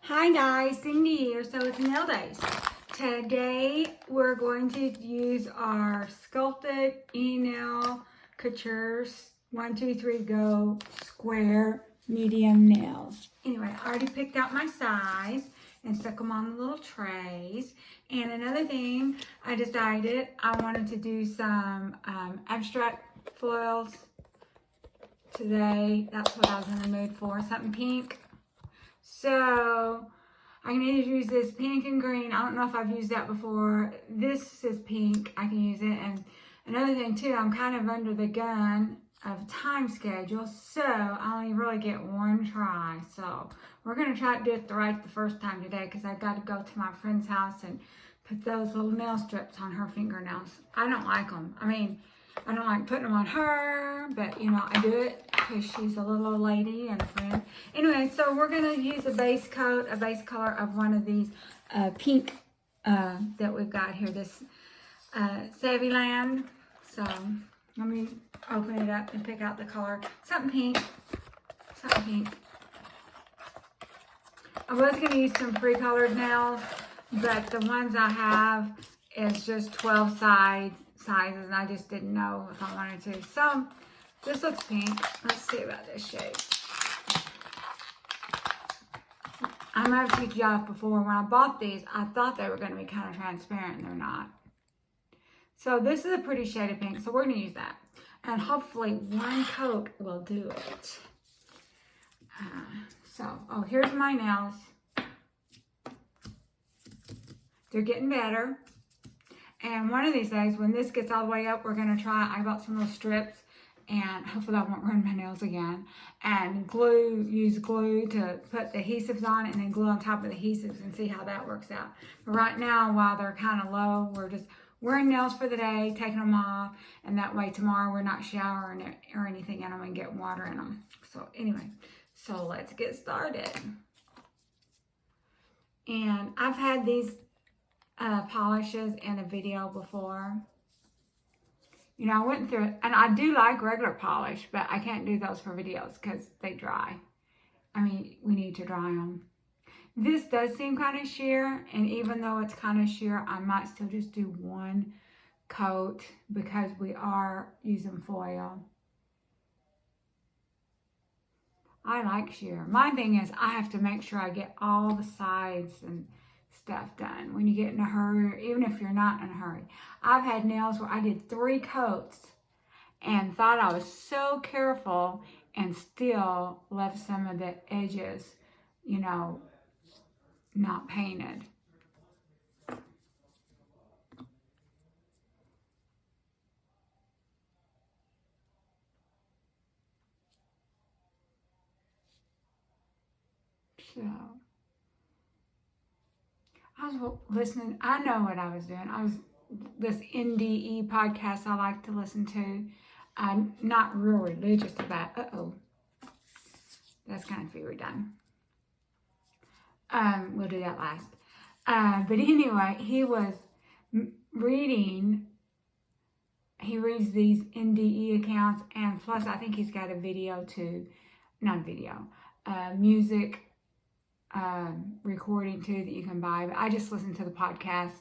Hi guys, Cindy here. So it's nail days. Today we're going to use our Sculpted E-Nail Couture's 1, 2, 3 Go square medium nails. Anyway, I already picked out my size and stuck them on the little trays. And another thing, I decided I wanted to do some abstract foils today. That's what I was in the mood for, something pink. So I'm going to use this pink and green. I don't know if I've used that before. This is pink. I can use it. And another thing too, I'm kind of under the gun of time schedule, so I only really get one try. So we're going to try to do it right the first time today because I got to go to my friend's house and put those little nail strips on her fingernails. I don't like them. I mean, I don't like putting them on her, but you know, I do it because she's a little old lady and a friend. Anyway, so we're going to use a base coat, a base color of one of these pink that we've got here, this Savvyland. So let me open it up and pick out the color. Something pink, something pink. I was going to use some pre-colored nails, but the ones I have is just 12 sizes, and I just didn't know if I wanted to. So this looks pink. Let's see about this shade. I might have told you off before. When I bought these, I thought they were going to be kind of transparent, and they're not. So this is a pretty shade of pink, so we're going to use that. And hopefully one coat will do it. Oh, here's my nails. They're getting better. And one of these days, when this gets all the way up, we're going to try, I bought some little strips, and hopefully I won't ruin my nails again. And use glue to put the adhesives on, and then glue on top of the adhesives and see how that works out. But right now, while they're kind of low, we're just wearing nails for the day, taking them off, and that way tomorrow we're not showering or anything in them and get water in them. So anyway, so let's get started. And I've had these polishes in a video before. You know, I went through it, and I do like regular polish, but I can't do those for videos because they dry. I mean, we need to dry them. This does seem kind of sheer, and even though it's kind of sheer, I might still just do one coat because we are using foil. I like sheer. My thing is I have to make sure I get all the sides and stuff done when you get in a hurry, or even if you're not in a hurry. I've had nails where I did 3 coats and thought I was so careful and still left some of the edges, you know, not painted. So I was listening. I know what I was doing. This NDE podcast I like to listen to. I'm not real religious about. That's kind of very done. We'll do that last. But anyway, he was reading. He reads these NDE accounts, and plus I think he's got a video too. Not video. Music recording too that you can buy, but I just listened to the podcast.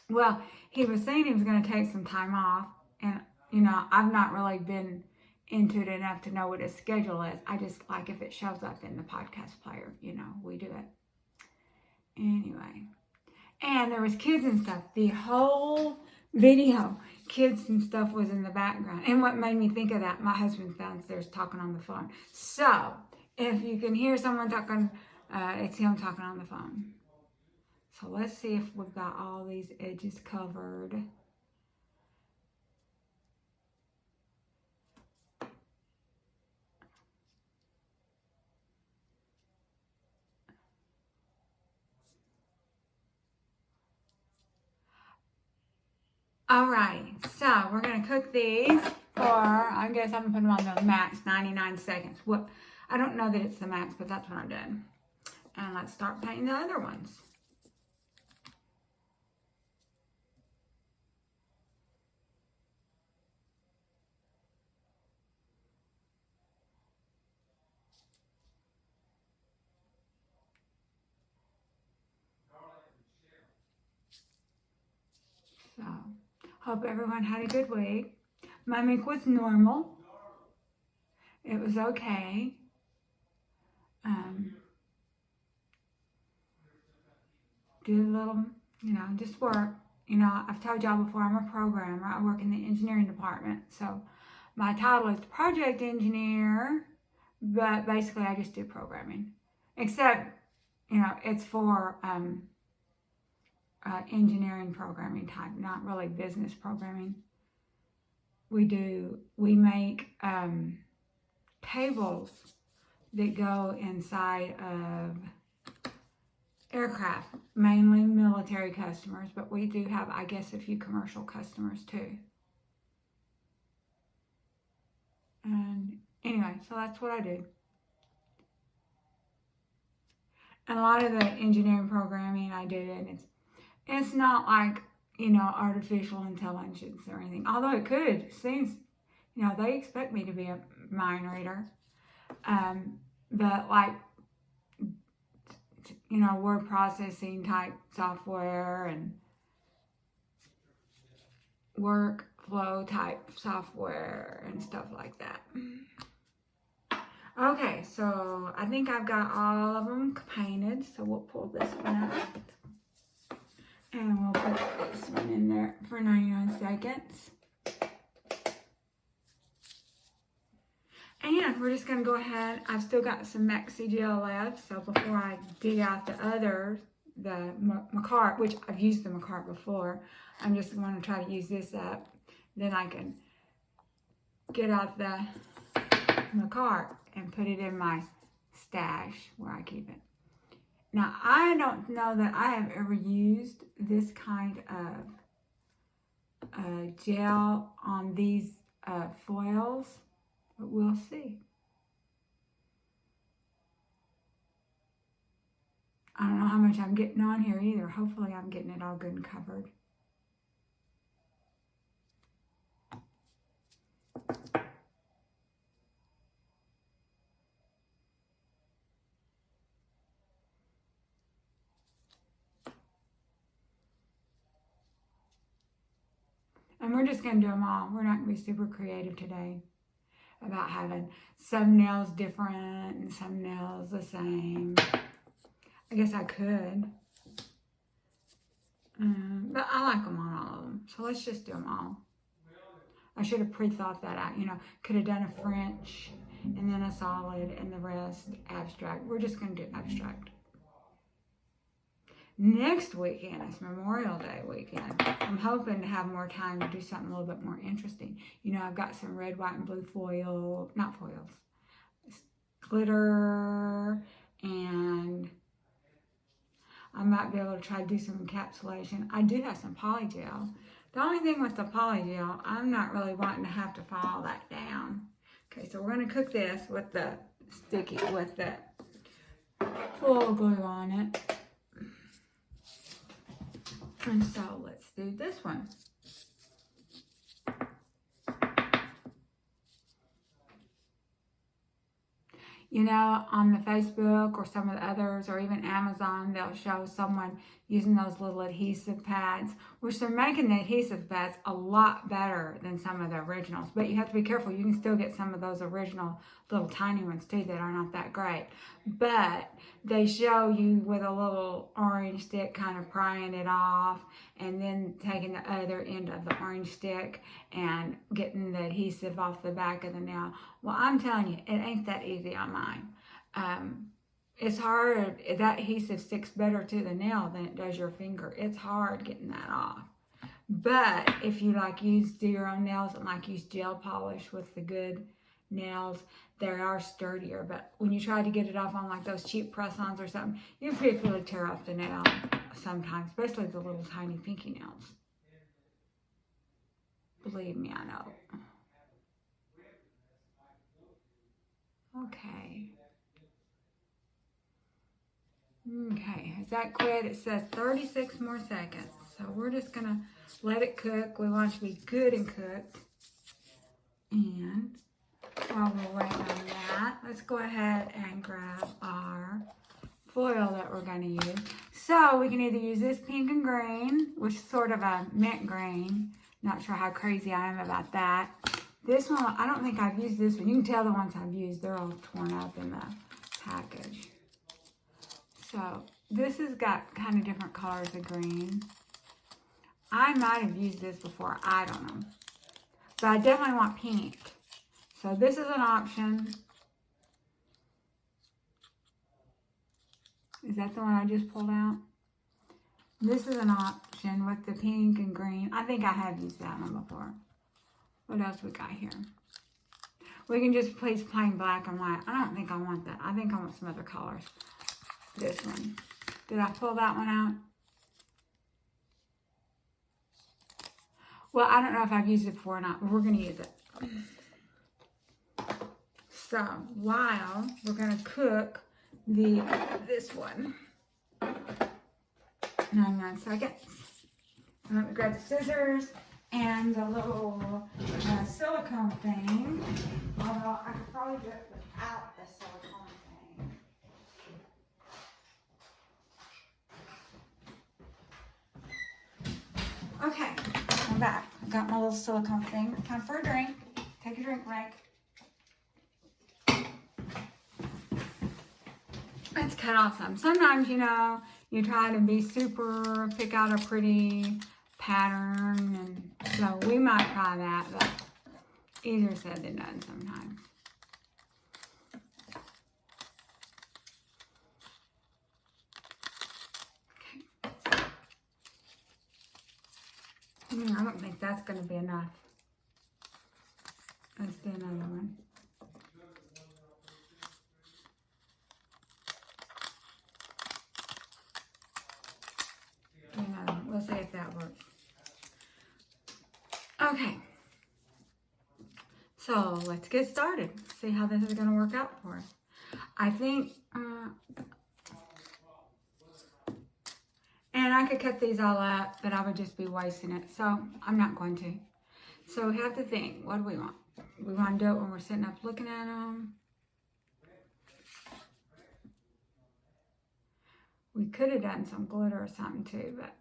Well, he was saying he was going to take some time off, and you know, I've not really been into it enough to know what his schedule is. I just like if it shows up in the podcast player, you know, we do it. Anyway, and there was kids and stuff. The whole video, kids and stuff was in the background. And what made me think of that, my husband's downstairs talking on the phone. So if you can hear someone talking, it's him talking on the phone. So let's see if we've got all these edges covered. All right, so we're gonna cook these for, I guess I'm gonna put them on the max, 99 seconds. What? I don't know that it's the max, but that's what I'm doing. And let's start painting the other ones. Hope everyone had a good week. My week was normal. It was okay. Did a little, just work. I've told y'all before, I'm a programmer. I work in the engineering department. So my title is project engineer, but basically I just do programming. Except, it's for engineering programming type, not really business programming. We make cables that go inside of aircraft, mainly military customers, but we do have, I guess, a few commercial customers too. And anyway, so that's what I do. And a lot of the engineering programming I do, and it's not like, artificial intelligence or anything, although it could. It seems, they expect me to be a mind reader. But like, word processing type software and workflow type software and stuff like that. Okay, so I think I've got all of them painted, so we'll pull this one out. And we'll put this one in there for 99 seconds. And we're just going to go ahead. I've still got some Maxi Gel left, so before I dig out the others, the Macart, which I've used the Macart before, I'm just going to try to use this up. Then I can get out the Macart and put it in my stash where I keep it. Now, I don't know that I have ever used this kind of gel on these foils, but we'll see. I don't know how much I'm getting on here either. Hopefully I'm getting it all good and covered. And we're just going to do them all. We're not going to be super creative today about having some nails different and some nails the same. I guess I could. But I like them on all of them. So let's just do them all. I should have pre-thought that out. Could have done a French and then a solid and the rest abstract. We're just going to do abstract. Next weekend is Memorial Day weekend. I'm hoping to have more time to do something a little bit more interesting. I've got some red, white, and blue glitter, and I might be able to try to do some encapsulation. I do have some polygel. The only thing with the polygel, I'm not really wanting to have to file that down. Okay, so we're going to cook this with the full glue on it. And so let's do this one. On the Facebook or some of the others, or even Amazon, they'll show someone using those little adhesive pads, which they're making the adhesive pads a lot better than some of the originals. But you have to be careful. You can still get some of those original little tiny ones too that are not that great. But they show you with a little orange stick kind of prying it off and then taking the other end of the orange stick and getting the adhesive off the back of the nail. Well, I'm telling you, it ain't that easy on mine. It's hard. That adhesive sticks better to the nail than it does your finger. It's hard getting that off. But if you do your own nails and use gel polish with the good nails, they are sturdier. But when you try to get it off on those cheap press-ons or something, you can pretty quickly tear off the nail sometimes, especially the little tiny pinky nails. Believe me, I know. Okay. Okay, has that quit? It says 36 more seconds. So we're just going to let it cook. We want it to be good and cooked. And while we're waiting on that, let's go ahead and grab our foil that we're going to use. So we can either use this pink and green, which is sort of a mint green. Not sure how crazy I am about that. This one, I don't think I've used this one. You can tell the ones I've used, they're all torn up in the package. So this has got kind of different colors of green. I might have used this before, I don't know. But I definitely want pink. So this is an option. Is that the one I just pulled out? This is an option with the pink and green. I think I have used that one before. What else we got here? We can just place plain black and white. I don't think I want that. I think I want some other colors. This one. Did I pull that one out? Well, I don't know if I've used it before or not, but we're going to use it. So, while we're going to cook this one. 99 seconds. And let me grab the scissors and the little silicone thing. Although I could probably do it without the silicone thing. Okay, I'm back. I got my little silicone thing. Time for a drink. Take a drink break. Let's cut off some. Sometimes, you know, you try to be super, pick out a pretty pattern, and so we might try that, but easier said than done sometimes. Okay. I don't think that's going to be enough. Let's do another one. We'll see if that works. Okay. So let's get started. See how this is going to work out for us. I think, and I could cut these all up, but I would just be wasting it. So I'm not going to. So we have to think, what do we want? We want to do it when we're sitting up looking at them. We could have done some glitter or something too, but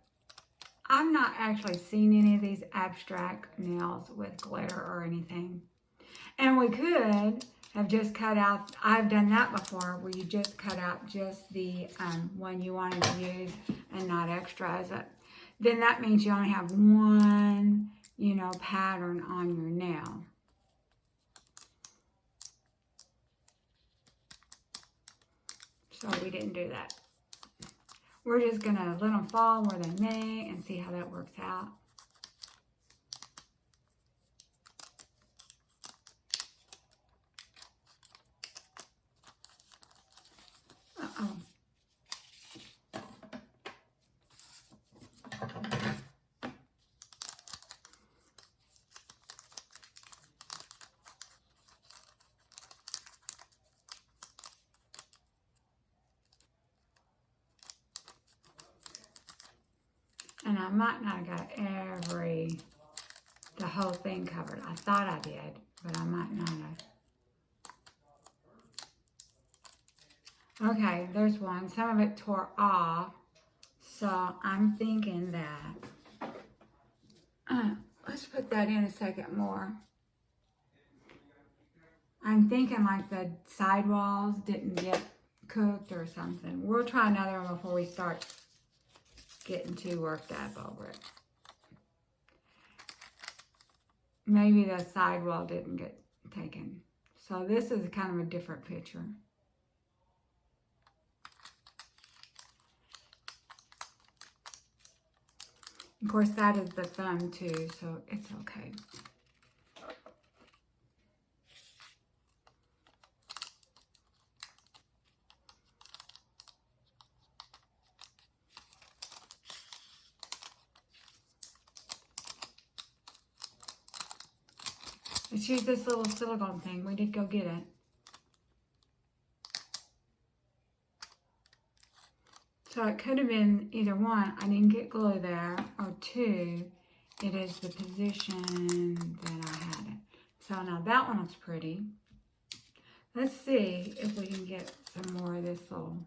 I've not actually seen any of these abstract nails with glitter or anything. And we could have just cut out, I've done that before, where you just cut out just the one you wanted to use and not extras. Then that means you only have one, you know, pattern on your nail. So we didn't do that. We're just going to let them fall where they may and see how that works out. Uh-oh. And I might not have got the whole thing covered. I thought I did, but I might not have. Okay, there's one. Some of it tore off. So I'm thinking that, let's put that in a second more. I'm thinking like the sidewalls didn't get cooked or something. We'll try another one before we start getting too worked up over it. Maybe the sidewall didn't get taken. So this is kind of a different picture. Of course, that is the thumb too, so it's okay. Let's use this little silicone thing. We did go get it. So it could have been either one, I didn't get glue there, or two, it is the position that I had it. So now that one looks pretty. Let's see if we can get some more of this little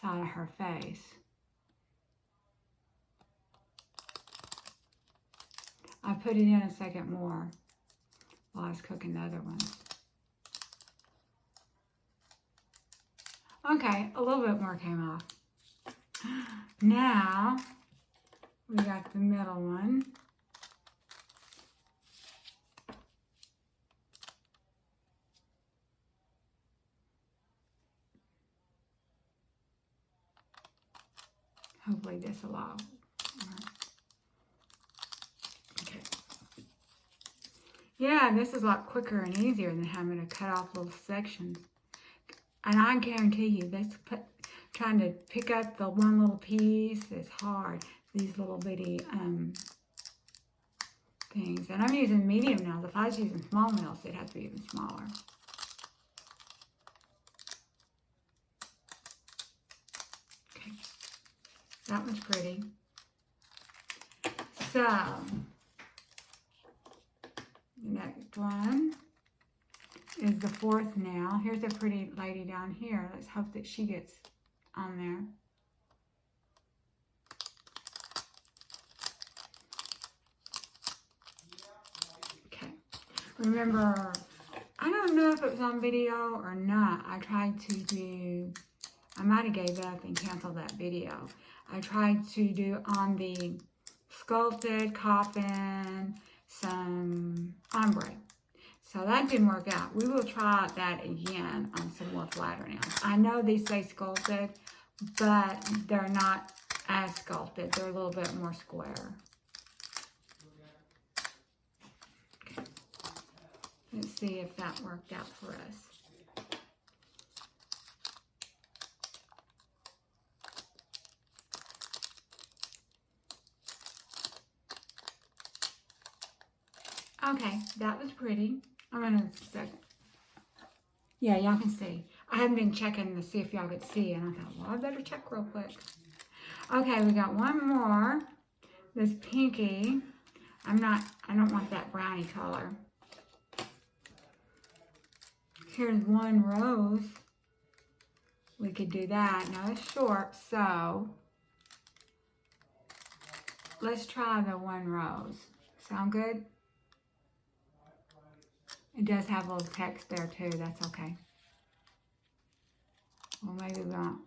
side of her face. I put it in a second more while I was cooking the other one. Okay, a little bit more came off. Now, we got the middle one. Hopefully this will all work. Okay. Yeah, this is a lot quicker and easier than having to cut off little sections. And I guarantee you, trying to pick up the one little piece is hard. These little bitty things. And I'm using medium nails. If I was using small nails, it'd have to be even smaller. Okay. That one's pretty. So, the next one is the fourth nail. Here's a pretty lady down here. Let's hope that she gets on there. Okay. Remember, I don't know if it was on video or not. I might have gave up and canceled that video. I tried to do on the sculpted coffin some ombre. So that didn't work out. We will try that again on some more flatter nails. I know these say sculpted, but they're not as sculpted. They're a little bit more square. Okay. Let's see if that worked out for us. Okay, that was pretty. I'm gonna second. Yeah, y'all can see. I hadn't been checking to see if y'all could see, and I thought, well, I better check real quick. Okay, we got one more. This pinky. I don't want that brownie color. Here's one rose. We could do that. Now it's short, so let's try the one rose. Sound good? It does have a little text there too. That's okay. Well, maybe we won't.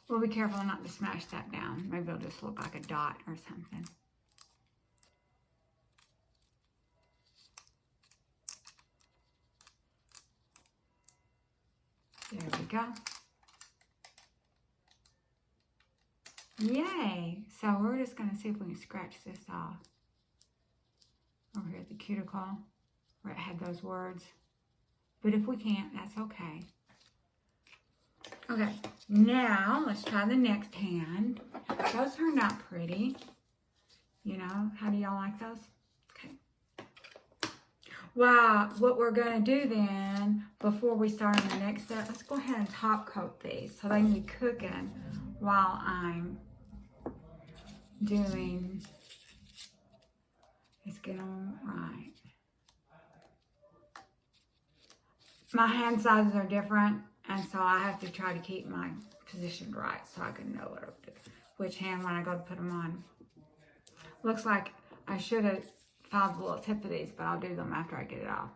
We'll be careful not to smash that down. Maybe it'll just look like a dot or something. There we go. Yay! So we're just going to see if we can scratch this off. Over here at the cuticle, where it had those words. But if we can't, that's okay. Okay, now let's try the next hand. Those turned out pretty. You know, how do y'all like those? Okay. Well, what we're going to do then, before we start on the next step, let's go ahead and top coat these so they can be cooking while I'm doing. Let's get them right. My hand sizes are different, and so I have to try to keep my position right so I can know which hand when I go to put them on. Looks like I should have filed the little tip of these, but I'll do them after I get it off.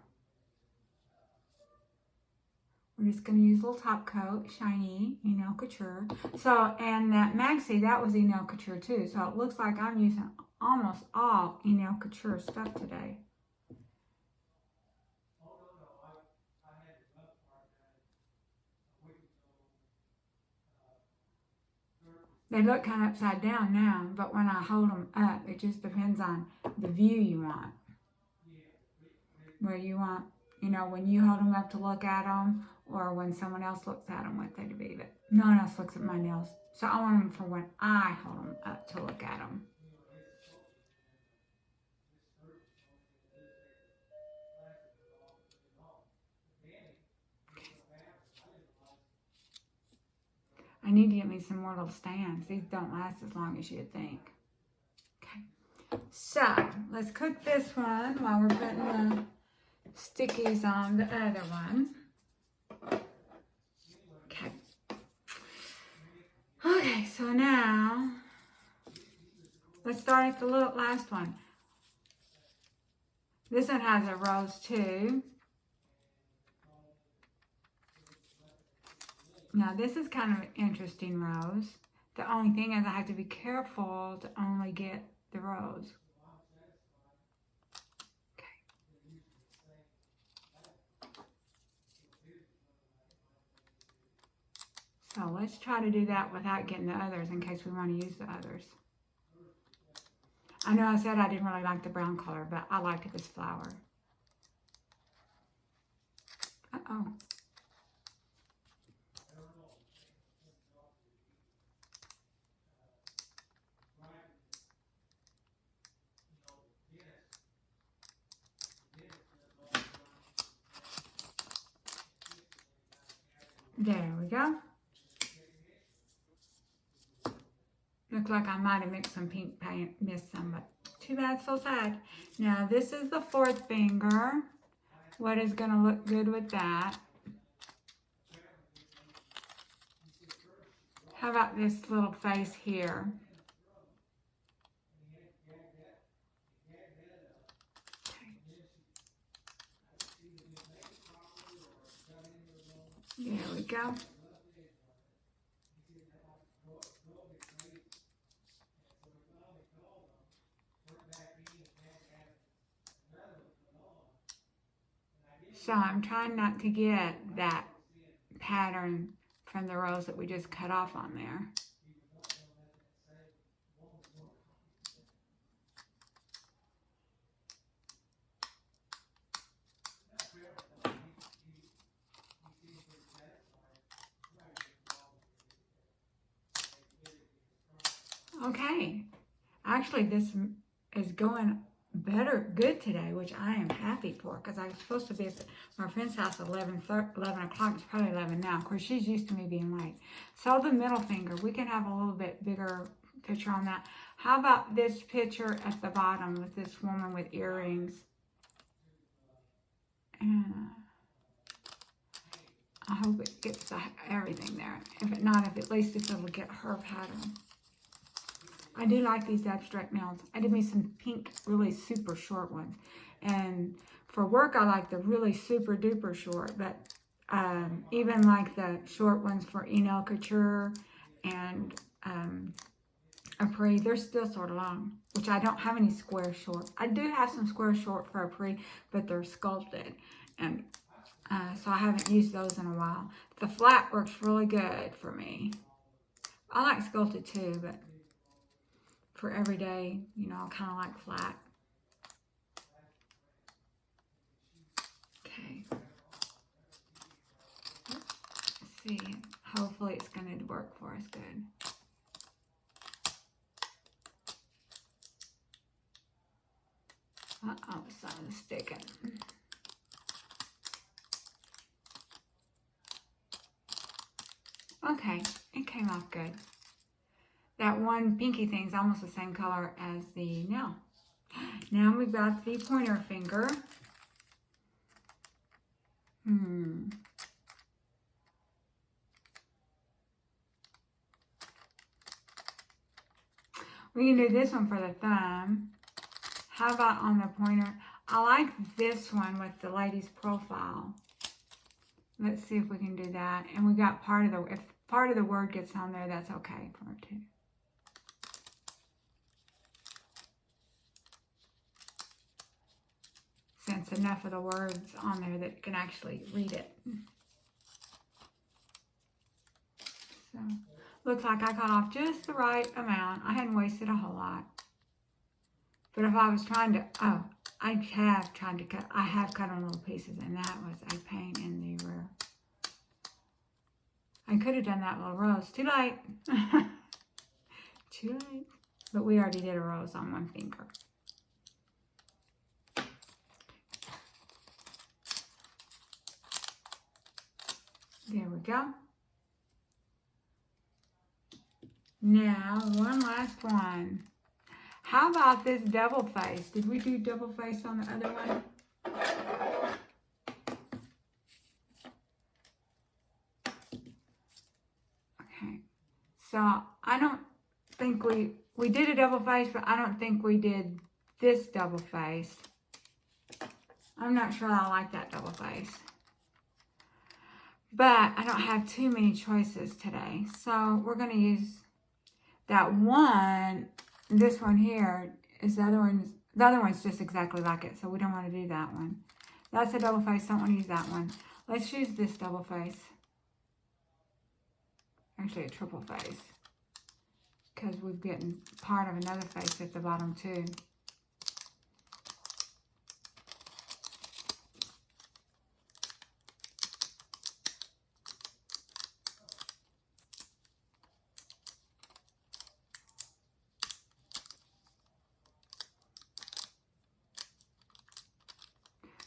We're just going to use a little top coat, shiny, Enel Couture. So, and that Maxi, that was Enel Couture too. So it looks like I'm using almost all Enel Couture stuff today. They look kind of upside down now, but when I hold them up, it just depends on the view you want. Where you want, when you hold them up to look at them, or when someone else looks at them, what they to be. But no one else looks at my nails. So I want them for when I hold them up to look at them. I need to get me some more little stands. These don't last as long as you'd think. Okay. So, let's cook this one while we're putting the stickies on the other one. Okay. Okay, so now, Let's start at the last one. This one has a rose too. Now this is kind of an interesting rose. The only thing is I have to be careful to only get the rose. Okay. So let's try to do that without getting the others in case we want to use the others. I know I said I didn't really like the brown color, but I liked this flower. Uh-oh. There we go. Looks like I might have mixed some pink paint, missed some, but too bad, so sad. Now this is the fourth finger. What is going to look good with that? How about this little face here? There we go. So I'm trying not to get that pattern from the rose that we just cut off on there. Okay, actually this is going good today, which I am happy for, because I was supposed to be at my friend's house at 11 o'clock. It's probably 11 now. Of course, she's used to me being late. So the middle finger, we can have a little bit bigger picture on that. How about this picture at the bottom with this woman with earrings? And I hope it gets everything there. If it not, at least if it'll get her pattern. I do like these abstract nails. I did me some pink, really super short ones. And for work, I like the really super duper short. But even like the short ones for Enel Couture and Apres, they're still sort of long. Which I don't have any square short. I do have some square short for Apres, but they're sculpted. And so I haven't used those in a while. The flat works really good for me. I like sculpted too, but for every day, you know, I kind of like flat. Okay. Let's see. Hopefully it's going to work for us good. Uh-oh, something's sticking. Okay, it came off good. That one pinky thing is almost the same color as the nail. Now we've got the pointer finger. We can do this one for the thumb. How about on the pointer? I like this one with the lady's profile. Let's see if we can do that. And we got part of the, if part of the word gets on there, that's okay for it too. Since enough of the words on there that you can actually read it. So, looks like I cut off just the right amount. I hadn't wasted a whole lot. But if I was trying to, I have tried to cut, I have cut on little pieces, and that was a pain in the rear. I could have done that little rose. Too late. Too late. But we already did a rose on one finger. There we go. Now, one last one. How about this double face? Did we do double face on the other one? Okay. So, think we did a double face, but I don't think we did this double face. I'm not sure I like that double face. But I don't have too many choices today. So we're going to use that one. This one here is the other one's just exactly like it. So we don't want to do that one. That's a double face. Don't want to use that one. Let's use this double face. Actually a triple face. Because we're getting part of another face at the bottom too.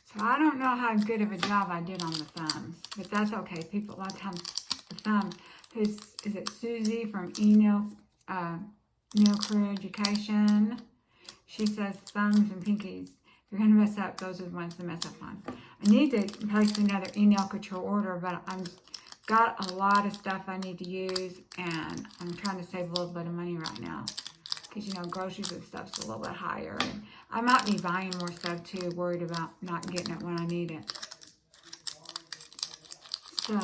So I don't know how good of a job I did on the thumbs, but that's okay. People, a lot of times, the thumb, is it Susie from Nail Career Education? She says thumbs and pinkies, you're going to mess up. Those are the ones to mess up on. I need to place another nail couture order, but I'm got a lot of stuff I need to use, and I'm trying to save a little bit of money right now. Because, you know, groceries and stuff's a little bit higher. And I might be buying more stuff, too, worried about not getting it when I need it. So,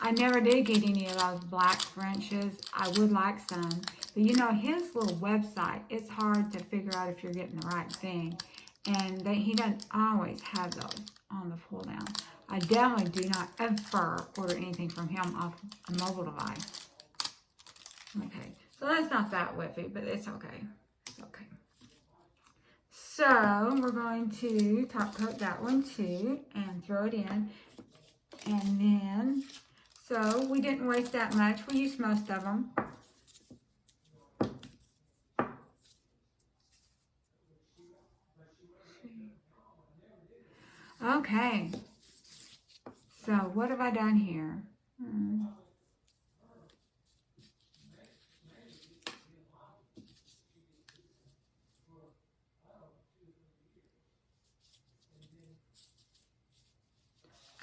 I never did get any of those black Frenches. I would like some. But, you know, his little website, it's hard to figure out if you're getting the right thing. And he doesn't always have those on the pull down. I definitely do not ever order anything from him off a mobile device. Okay. So that's not that whiffy, but it's okay. It's okay. So we're going to top coat that one too and throw it in. And then, so we didn't waste that much. We used most of them. Okay. So what have I done here?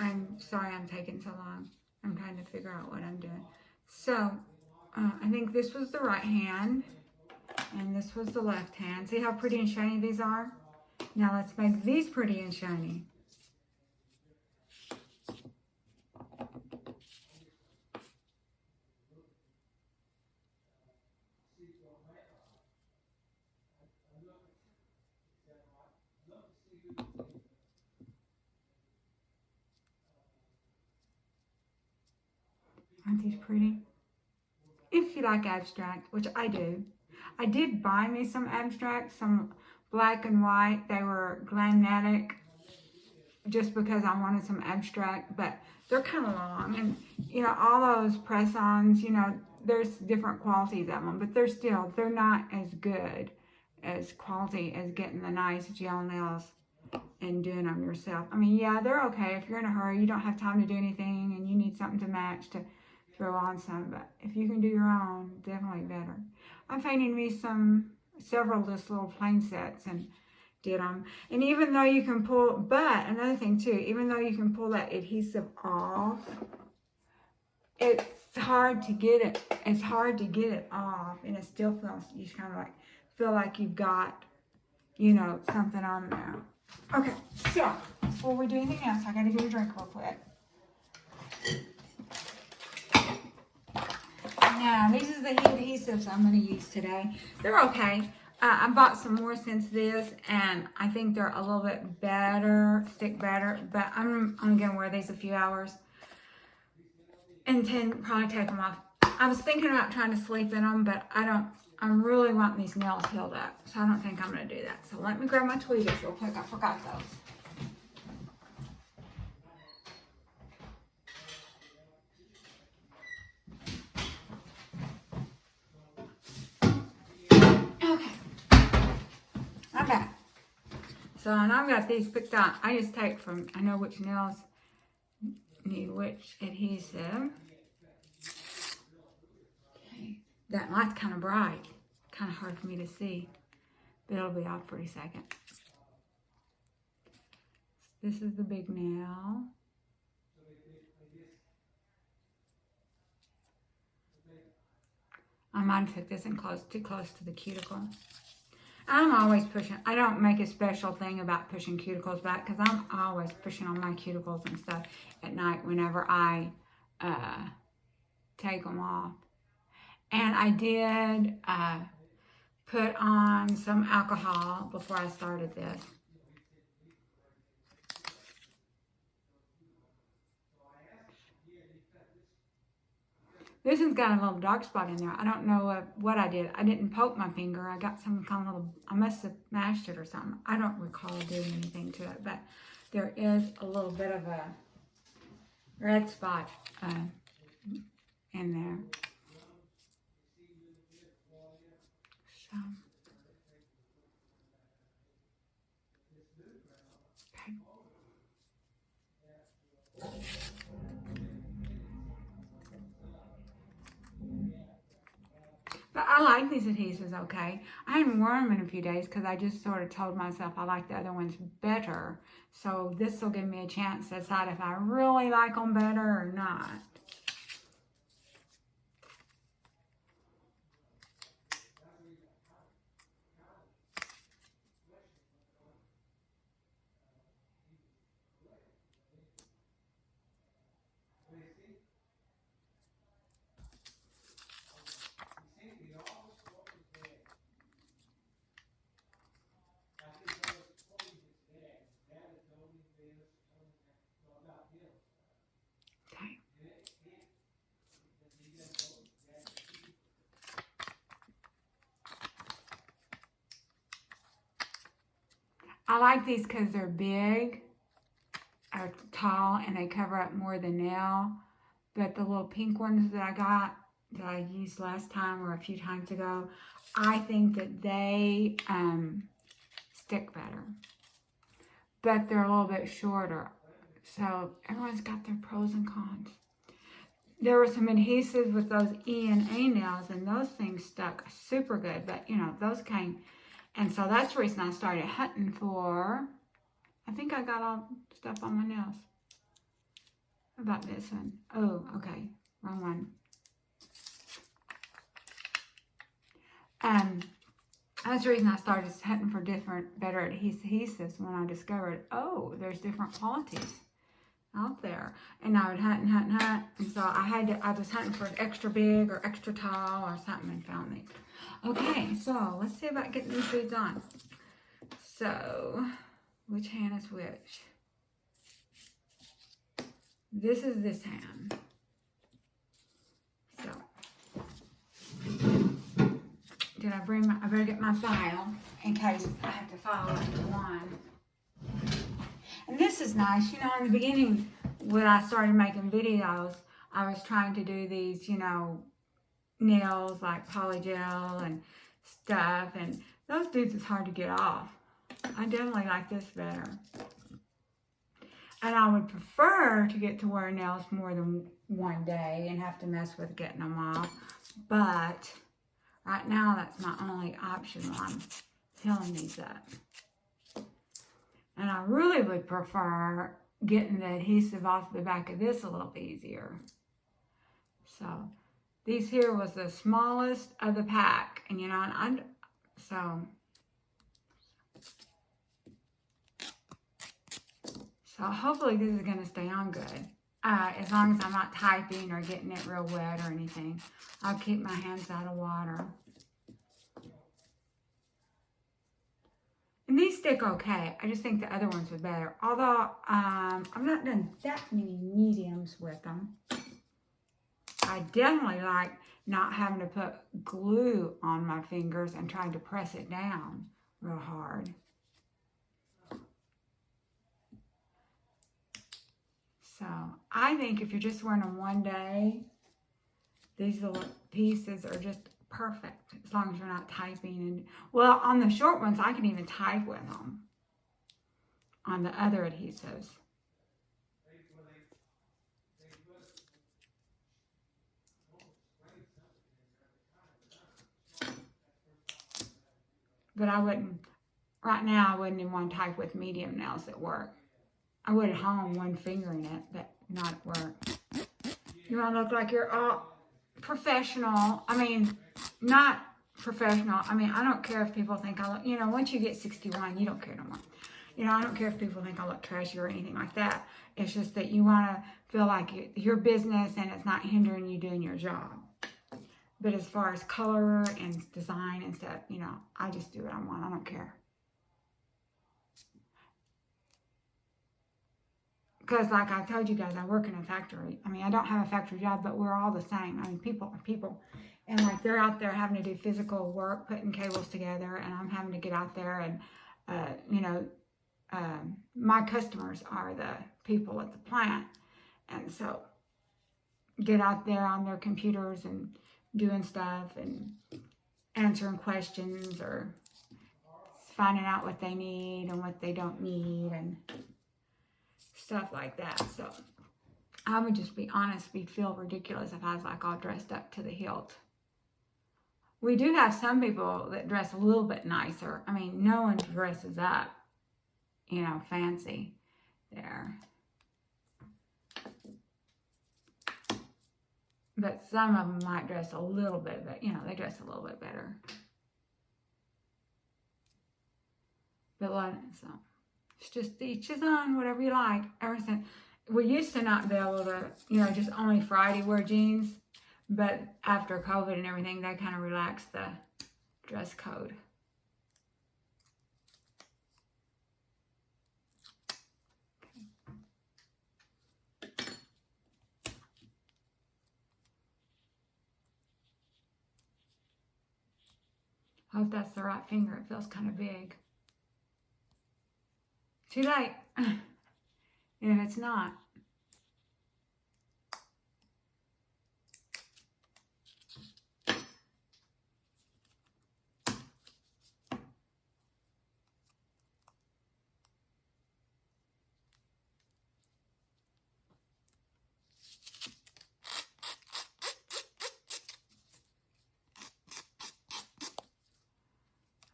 I'm sorry I'm taking so long. I'm trying to figure out what I'm doing. So, I think this was the right hand, and this was the left hand. See how pretty and shiny these are? Now let's make these pretty and shiny. Aren't these pretty? If you like abstract, which I do. I did buy me some abstract, some black and white. They were Glamnetic, just because I wanted some abstract, but they're kind of long. And, you know, all those press-ons, you know, there's different qualities of them, but they're not as good as quality as getting the nice gel nails and doing them yourself. I mean, yeah, they're okay. If you're in a hurry, you don't have time to do anything, and you need something to match to throw on some, but if you can do your own, definitely better. I'm painting me several just little plain sets and did them. And even though you can pull, but another thing too, even though you can pull that adhesive off, it's hard to get it. It's hard to get it off, and it still feels, you just kind of like feel like you've got, you know, something on there. Okay, so before we do anything else, I gotta get a drink real quick. Now, these are the adhesives I'm going to use today. They're okay. I bought some more since this, and I think they're a little bit better, stick better, but I'm only going to wear these a few hours and then probably take them off. I was thinking about trying to sleep in them, but I'm really wanting these nails healed up, so I don't think I'm going to do that. So let me grab my tweezers real quick. I forgot those. Okay, so and I've got these picked out. I just take from, I know which nails need which adhesive. Okay, that light's kind of bright, kind of hard for me to see, but it'll be off pretty second. This is the big nail. I might have took this in too close to the cuticle. I'm always pushing. I don't make a special thing about pushing cuticles back because I'm always pushing on my cuticles and stuff at night whenever I take them off. And I did put on some alcohol before I started this. This one's got a little dark spot in there. I don't know what I did. I didn't poke my finger. I got some kind of little, I must have mashed it or something. I don't recall doing anything to it, but there is a little bit of a red spot in there. So. Okay. But I like these adhesives, okay? I hadn't worn them in a few days because I just sort of told myself I like the other ones better. So this will give me a chance to decide if I really like them better or not. I like these because they're big, are tall, and they cover up more of the nail. But the little pink ones that I got, that I used last time or a few times ago, I think that they stick better. But they're a little bit shorter. So everyone's got their pros and cons. There were some adhesives with those E&A nails, and those things stuck super good. But, you know, those came... And so that's the reason I started hunting for, I think I got all stuff on my nails. How about this one? Oh, okay, wrong one. That's the reason I started hunting for better adhesives when I discovered, oh, there's different qualities out there. And I would hunt and hunt and hunt. And so I was hunting for an extra big or extra tall or something and found these. Okay, so let's see about getting these beads on. So, which hand is which? This is this hand. So, I better get my file in case I have to file into one. And this is nice, you know, in the beginning when I started making videos, I was trying to do these, you know, nails like polygel and stuff, and those dudes is hard to get off. I definitely like this better. And I would prefer to get to wear nails more than one day and have to mess with getting them off. But right now, that's my only option while I'm healing these up. And I really would prefer getting the adhesive off the back of this a little easier. So these here was the smallest of the pack, and you know, so hopefully this is gonna stay on good. As long as I'm not typing or getting it real wet or anything. I'll keep my hands out of water. And these stick okay. I just think the other ones were better. Although I've not done that many mediums with them. I definitely like not having to put glue on my fingers and trying to press it down real hard. So I think if you're just wearing them one day, these little pieces are just perfect as long as you're not typing. And well, on the short ones, I can even type with them on the other adhesives. But I wouldn't, right now, I wouldn't even want to type with medium nails at work. I would at home, one finger in it, but not at work. You want to look like you're all professional. I mean, not professional. I mean, I don't care if people think I look, you know, once you get 61, you don't care no more. You know, I don't care if people think I look trashy or anything like that. It's just that you want to feel like your business and it's not hindering you doing your job. But as far as color and design and stuff, you know, I just do what I want. I don't care. Because like I told you guys, I work in a factory. I mean, I don't have a factory job, but we're all the same. I mean, people are people. And like they're out there having to do physical work, putting cables together, and I'm having to get out there and, you know, my customers are the people at the plant. And so get out there on their computers and doing stuff and answering questions or finding out what they need and what they don't need and stuff like that. So I would just be honest, we'd feel ridiculous if I was like all dressed up to the hilt. We do have some people that dress a little bit nicer. I mean, no one dresses up, you know, fancy there. But some of them might dress a little bit, but you know, they dress a little bit better. But so it's just each his own, whatever you like. Ever since we used to not be able to, you know, just only Friday wear jeans, but after COVID and everything, they kind of relaxed the dress code. I hope that's the right finger. It feels kind of big. Too late. If it's not.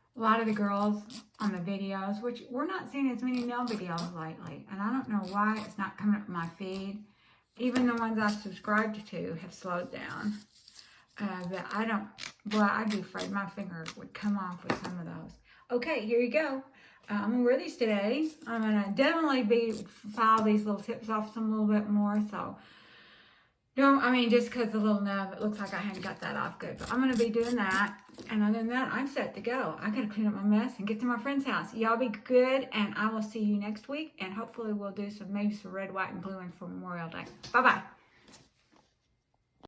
A lot of the girls on the videos, which we're not seeing as many nail videos lately, and I don't know why it's not coming up in my feed. Even the ones I've subscribed to have slowed down. But I don't, well, I'd be afraid my finger would come off with some of those. Okay, here you go. I'm going to wear these today. I'm going to definitely file these little tips off some a little bit more, so don't, I mean, just because the little nub, it looks like I hadn't got that off good. But I'm going to be doing that. And other than that, I'm set to go. I got to clean up my mess and get to my friend's house. Y'all be good, and I will see you next week. And hopefully we'll do maybe some red, white, and blue for Memorial Day. Bye-bye.